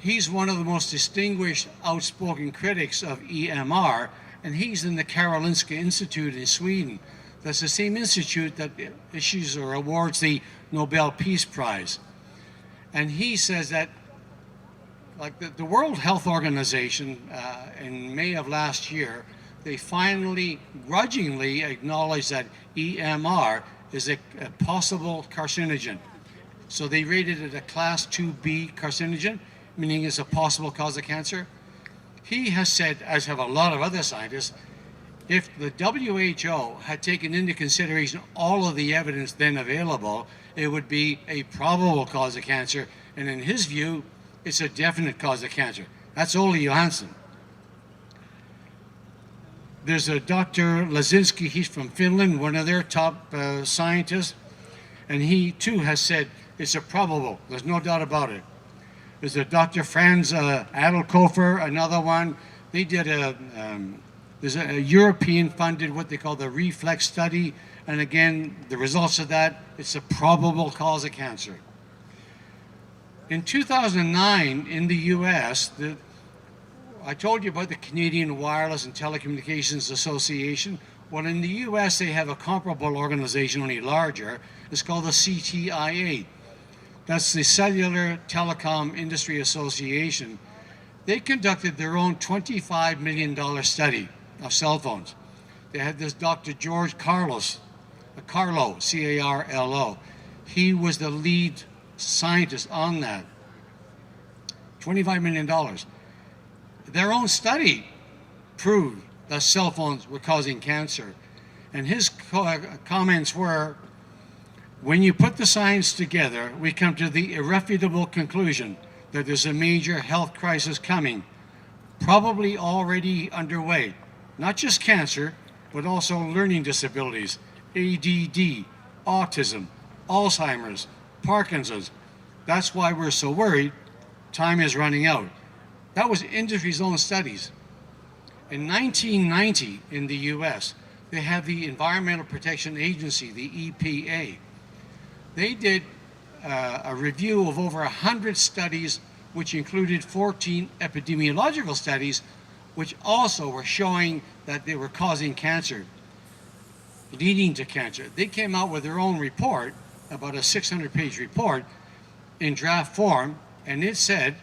He's one of the most distinguished, outspoken critics of EMR, and he's in the Karolinska Institute in Sweden. That's the same institute that issues or awards the Nobel Peace Prize. And he says that, like the World Health Organization, in May of last year, they finally grudgingly acknowledged that EMR is a possible carcinogen. So they rated it a class 2B carcinogen, meaning it's a possible cause of cancer. He has said, as have a lot of other scientists, if the WHO had taken into consideration all of the evidence then available, it would be a probable cause of cancer. And in his view, it's a definite cause of cancer. That's Ole Johansson. There's a Dr. Lazinski, he's from Finland, one of their top scientists, and he too has said it's a probable, there's no doubt about it. There's a Dr. Franz Adelkofer, another one. They did there's a European funded what they call the reflex study, and again, the results of that, it's a probable cause of cancer. In 2009, in the US, I told you about the Canadian Wireless and Telecommunications Association. Well, in the US, they have a comparable organization, only larger. It's called the CTIA. That's the Cellular Telecom Industry Association. They conducted their own $25 million study of cell phones. They had this Dr. George Carlo, C-A-R-L-O. He was the lead scientist on that. $25 million. Their own study proved that cell phones were causing cancer. And his comments were, when you put the science together, we come to the irrefutable conclusion that there's a major health crisis coming, probably already underway. Not just cancer, but also learning disabilities, ADD, autism, Alzheimer's, Parkinson's. That's why we're so worried. Time is running out. That was industry's own studies. In 1990, in the US, they have the Environmental Protection Agency, the EPA. They did a review of over 100 studies, which included 14 epidemiological studies, which also were showing that they were causing cancer, leading to cancer. They came out with their own report, about a 600-page report, in draft form, and it said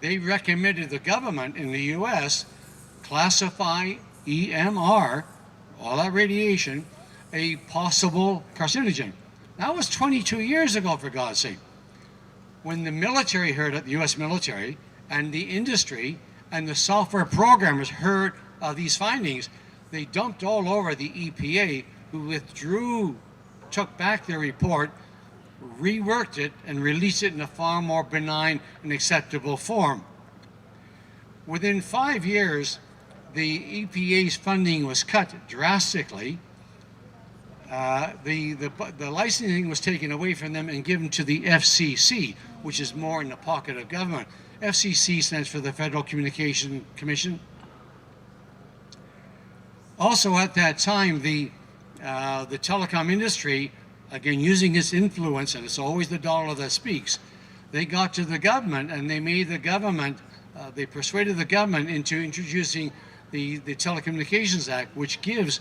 they recommended the government in the US classify EMR, all that radiation, a possible carcinogen. That was 22 years ago, for God's sake. When the military heard it, the US military, and the industry, and the software programmers heard of these findings, they dumped all over the EPA, who withdrew, took back their report, reworked it, and released it in a far more benign and acceptable form. Within 5 years, the EPA's funding was cut drastically. The licensing was taken away from them and given to the FCC, which is more in the pocket of government. FCC stands for the Federal Communications Commission. Also at that time, the telecom industry, again using its influence, and it's always the dollar that speaks, they got to the government and they made the government, they persuaded the government into introducing the Telecommunications Act, which gives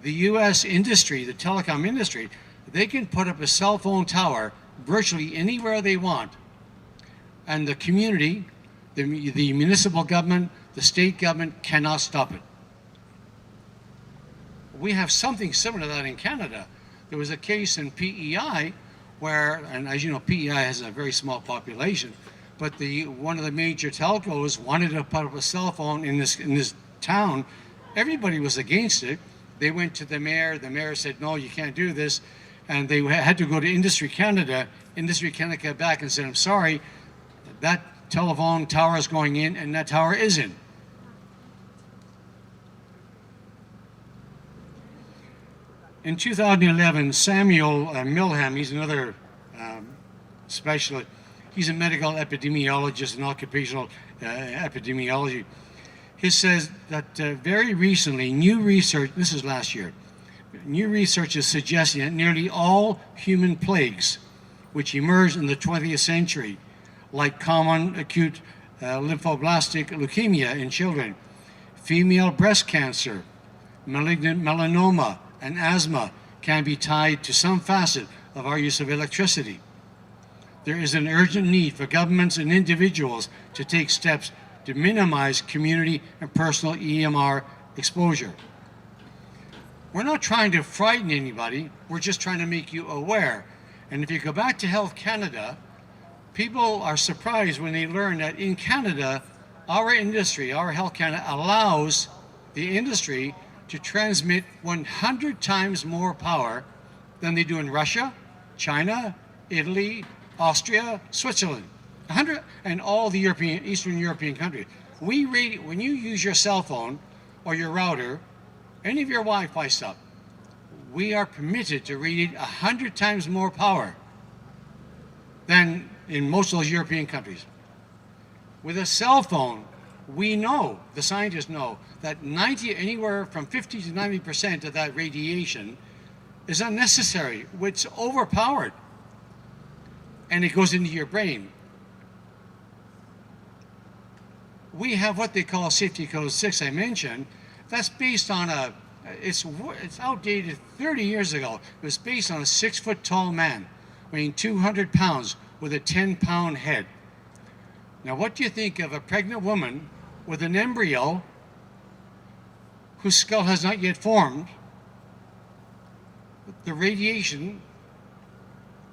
the US industry, the telecom industry, they can put up a cell phone tower virtually anywhere they want. And the community, the municipal government, the state government cannot stop it. We have something similar to that in Canada. There was a case in PEI where, and as you know, PEI has a very small population, but one of the major telcos wanted to put up a cell phone in this town. Everybody was against it. They went to the mayor. The mayor said, no, you can't do this. And they had to go to Industry Canada. Industry Canada came back and said, I'm sorry, that telephone tower is going in and that tower isn't. In 2011, Samuel Milham, he's another specialist. He's a medical epidemiologist in occupational epidemiology. He says that very recently, new research, this is last year, new research is suggesting that nearly all human plagues which emerged in the 20th century, like common acute lymphoblastic leukemia in children, female breast cancer, malignant melanoma, and asthma can be tied to some facet of our use of electricity. There is an urgent need for governments and individuals to take steps to minimize community and personal EMR exposure. We're not trying to frighten anybody, we're just trying to make you aware. And if you go back to Health Canada, people are surprised when they learn that in Canada, our industry, our Health Canada, allows the industry to transmit 100 times more power than they do in Russia, China, Italy, Austria, Switzerland, 100, and all the Eastern European countries. When you use your cell phone or your router, any of your Wi-Fi stuff, we are permitted to read 100 times more power than in most of those European countries. With a cell phone, we know, the scientists know, that anywhere from 50 to 90% of that radiation is unnecessary, it's overpowered, and it goes into your brain. We have what they call Safety Code 6, I mentioned. That's based on it's outdated 30 years ago. It was based on a 6-foot tall man weighing 200 pounds with a 10-pound head. Now, what do you think of a pregnant woman with an embryo whose skull has not yet formed? The radiation,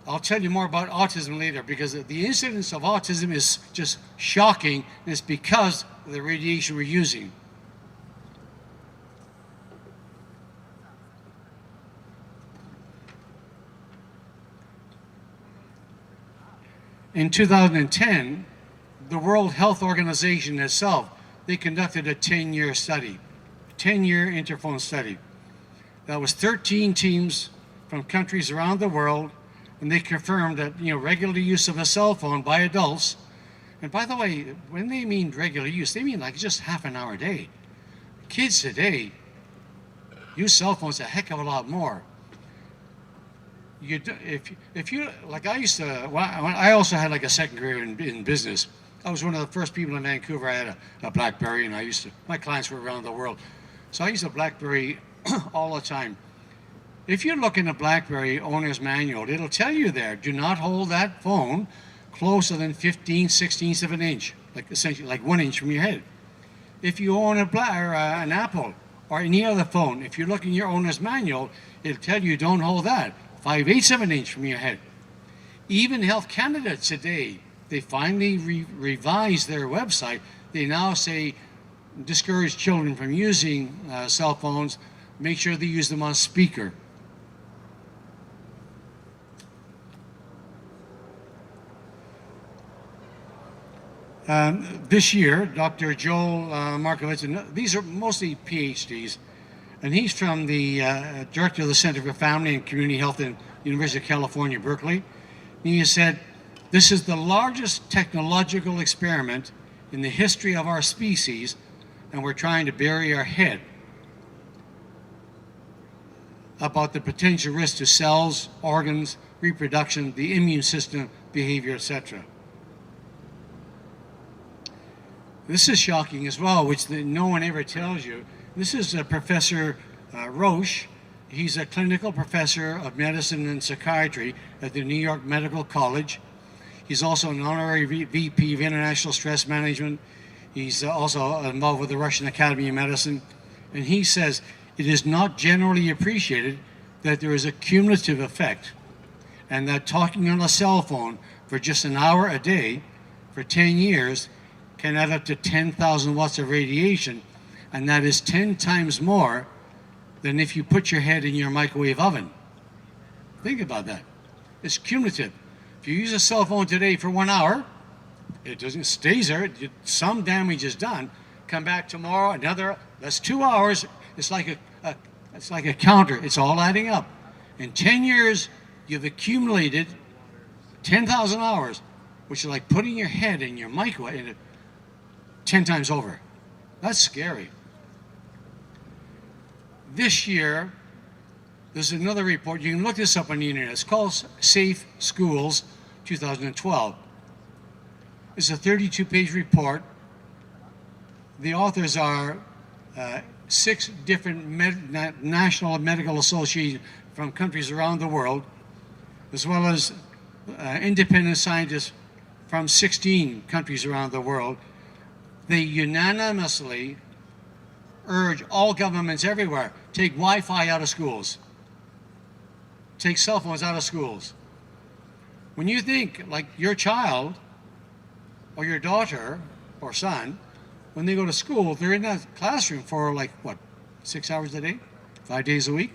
I'll tell you more about autism later, because the incidence of autism is just shocking, and it's because of the radiation we're using. In 2010, the World Health Organization itself, they conducted a 10-year study, 10-year interphone study. That was 13 teams from countries around the world, and they confirmed that regular use of a cell phone by adults, and by the way, when they mean regular use, they mean like just half an hour a day. Kids today use cell phones a heck of a lot more. If you like, I used to. Well, I also had like a second career in business. I was one of the first people in Vancouver. I had a BlackBerry, and my clients were around the world, so I used a BlackBerry all the time. If you look in the BlackBerry owner's manual, it'll tell you there, do not hold that phone closer than 15/16 of an inch, like essentially like 1 inch from your head. If you own an Apple or any other phone, if you look in your owner's manual, it'll tell you don't hold that 5/8 of an inch from your head. Even Health Canada today, they finally revised their website. They now say discourage children from using cell phones, make sure they use them on speaker. This year, Dr. Joel Markovitz, and these are mostly PhDs, and he's from the director of the Center for Family and Community Health at University of California, Berkeley. And he said, this is the largest technological experiment in the history of our species, and we're trying to bury our head about the potential risk to cells, organs, reproduction, the immune system, behavior, etc. This is shocking as well, which no one ever tells you. This is Professor Roche. He's a clinical professor of medicine and psychiatry at the New York Medical College. He's also an honorary VP of International Stress Management. He's also involved with the Russian Academy of Medicine. And he says it is not generally appreciated that there is a cumulative effect, and that talking on a cell phone for just an hour a day for 10 years can add up to 10,000 watts of radiation, and that is 10 times more than if you put your head in your microwave oven. Think about that. It's cumulative. If you use a cell phone today for 1 hour, it doesn't stays there. Some damage is done. Come back tomorrow, another. That's 2 hours. It's like a counter. It's all adding up. In 10 years, you've accumulated 10,000 hours, which is like putting your head in your microwave 10 times over. That's scary. This year, there's another report. You can look this up on the internet. It's called Safe Schools 2012. It's a 32-page report. The authors are 6 different national medical associations from countries around the world, as well as independent scientists from 16 countries around the world. They unanimously urge all governments everywhere, take Wi-Fi out of schools. Take cell phones out of schools. When you think, like your child or your daughter or son, when they go to school, they're in that classroom for like, what, 6 hours a day? 5 days a week?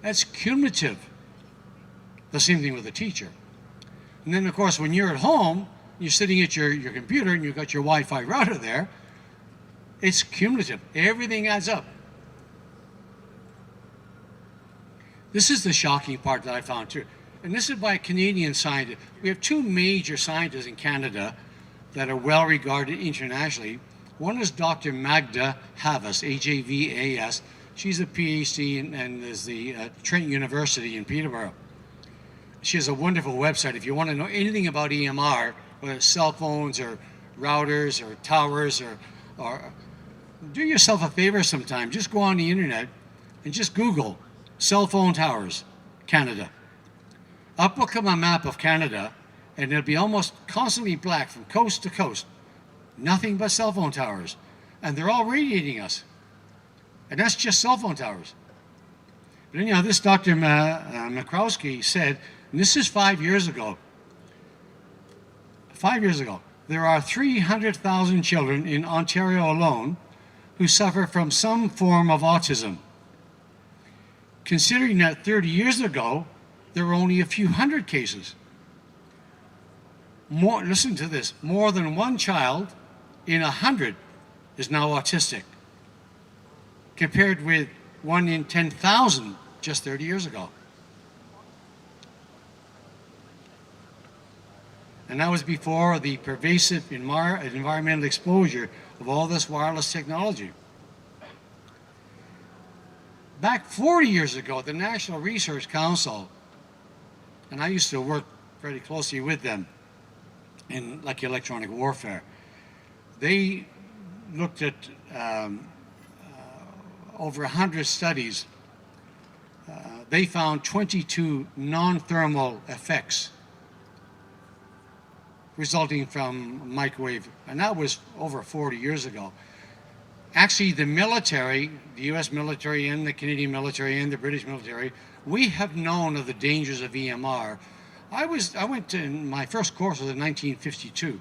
That's cumulative. The same thing with a teacher. And then, of course, when you're at home, you're sitting at your computer and you've got your Wi-Fi router there, it's cumulative. Everything adds up. This is the shocking part that I found too. And this is by a Canadian scientist. We have 2 major scientists in Canada that are well regarded internationally. One is Dr. Magda Havas, H-A-V-A-S. She's a PhD and is the Trent University in Peterborough. She has a wonderful website. If you want to know anything about EMR, whether it's cell phones or routers or towers, or do yourself a favor sometime. Just go on the internet and just Google cell phone towers, Canada. Up will come a map of Canada, and it'll be almost constantly black from coast to coast. Nothing but cell phone towers. And they're all radiating us. And that's just cell phone towers. But anyhow, this Dr. Makrowski said, and this is 5 years ago, 5 years ago, there are 300,000 children in Ontario alone who suffer from some form of autism. Considering that 30 years ago, there were only a few hundred cases. Listen to this, more than 1 child in 100 is now autistic, compared with 1 in 10,000 just 30 years ago. And that was before the pervasive environmental exposure of all this wireless technology. Back 40 years ago, the National Research Council, and I used to work very closely with them in like electronic warfare, they looked at over 100 studies. They found 22 non-thermal effects resulting from microwave, and that was over 40 years ago. Actually, the military, the US military and the Canadian military and the British military, we have known of the dangers of EMR. I went to, my first course was in 1952.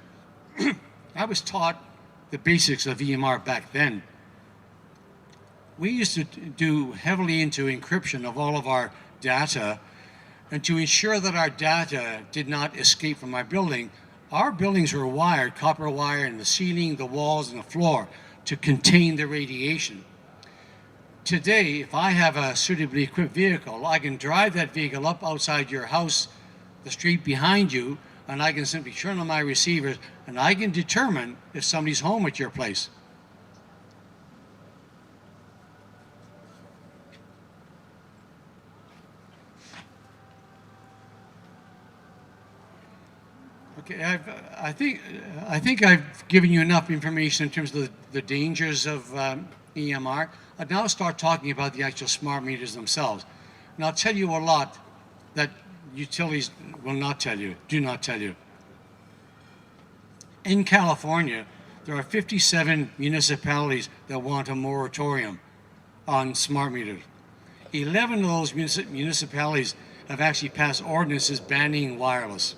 I was taught the basics of EMR back then. We used to do heavily into encryption of all of our data, and to ensure that our data did not escape from our building, our buildings were wired, copper wire in the ceiling, the walls, and the floor to contain the radiation. Today, if I have a suitably equipped vehicle, I can drive that vehicle up outside your house, the street behind you, and I can simply turn on my receivers, and I can determine if somebody's home at your place. Okay, I think I've given you enough information in terms of the dangers of EMR. I'll now start talking about the actual smart meters themselves. And I'll tell you a lot that utilities will not tell you, do not tell you. In California, there are 57 municipalities that want a moratorium on smart meters. 11 of those municipalities have actually passed ordinances banning wireless.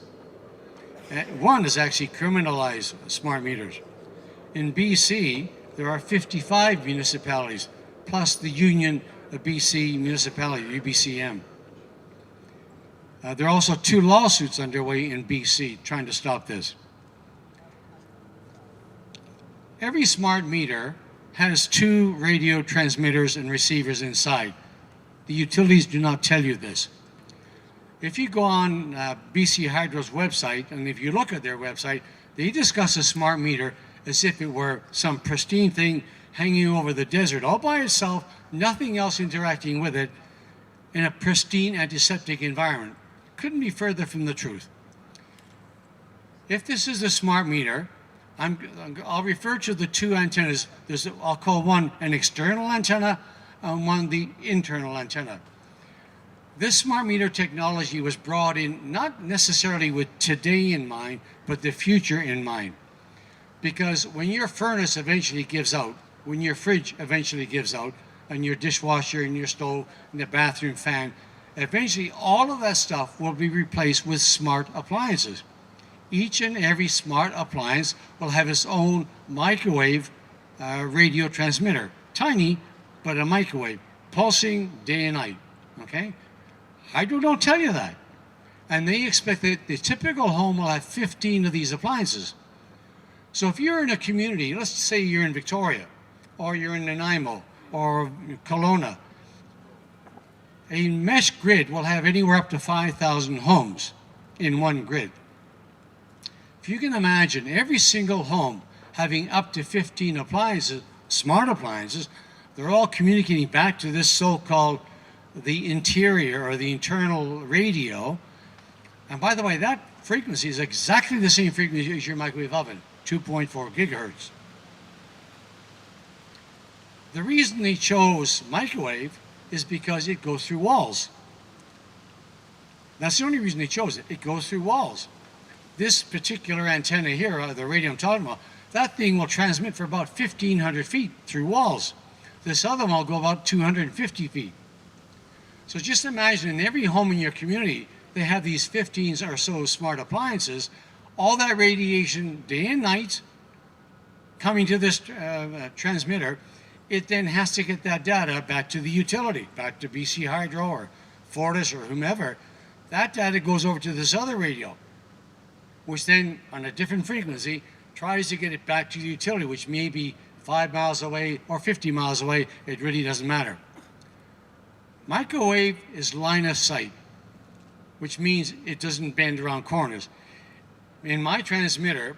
One has actually criminalized smart meters. In BC, there are 55 municipalities, plus the Union of BC Municipality, UBCM. There are also 2 lawsuits underway in BC trying to stop this. Every smart meter has 2 radio transmitters and receivers inside. The utilities do not tell you this. If you go on BC Hydro's website, and if you look at their website, they discuss a smart meter as if it were some pristine thing hanging over the desert all by itself, nothing else interacting with it, in a pristine antiseptic environment. Couldn't be further from the truth. If this is a smart meter, I'll refer to the two antennas. I'll call one an external antenna and one the internal antenna. This smart meter technology was brought in not necessarily with today in mind, but the future in mind. Because when your furnace eventually gives out, when your fridge eventually gives out, and your dishwasher and your stove and the bathroom fan, eventually all of that stuff will be replaced with smart appliances. Each and every smart appliance will have its own microwave radio transmitter. Tiny, but a microwave, pulsing day and night, okay? Hydro don't tell you that. And they expect that the typical home will have 15 of these appliances. So if you're in a community, let's say you're in Victoria, or you're in Nanaimo, or Kelowna, a mesh grid will have anywhere up to 5,000 homes in one grid. If you can imagine every single home having up to 15 appliances, smart appliances, they're all communicating back to this so-called the interior or the internal radio. And by the way, that frequency is exactly the same frequency as your microwave oven, 2.4 gigahertz. The reason they chose microwave is because it goes through walls. That's the only reason they chose it. It goes through walls. This particular antenna here, the radio I'm talking about, that thing will transmit for about 1,500 feet through walls. This other one will go about 250 feet. So just imagine in every home in your community, they have these 15 or so smart appliances, all that radiation day and night coming to this transmitter. It then has to get that data back to the utility, back to BC Hydro or Fortis or whomever. That data goes over to this other radio, which then on a different frequency tries to get it back to the utility, which may be 5 miles away or 50 miles away. It really doesn't matter. Microwave is line of sight, which means it doesn't bend around corners. In my transmitter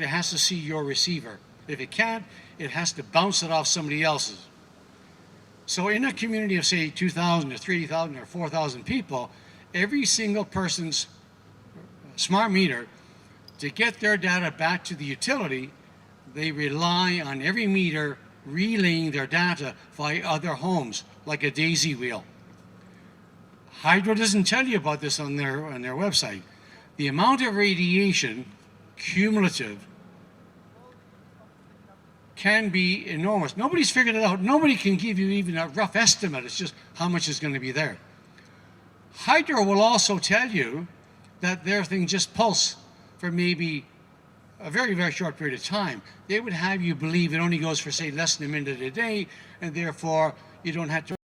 has to see your receiver. If it can't, it has to bounce it off somebody else's. So in a community of say 2,000 or 3,000 or 4,000 people, every single person's smart meter, to get their data back to the utility, they rely on every meter relaying their data via other homes, like a daisy wheel. Hydro doesn't tell you about this on their website. The amount of radiation, cumulative, can be enormous. Nobody's figured it out. Nobody can give you even a rough estimate. It's just how much is going to be there. Hydro will also tell you that their thing just pulse for maybe a very, very short period of time. They would have you believe it only goes for, say, less than a minute a day, and therefore you don't have to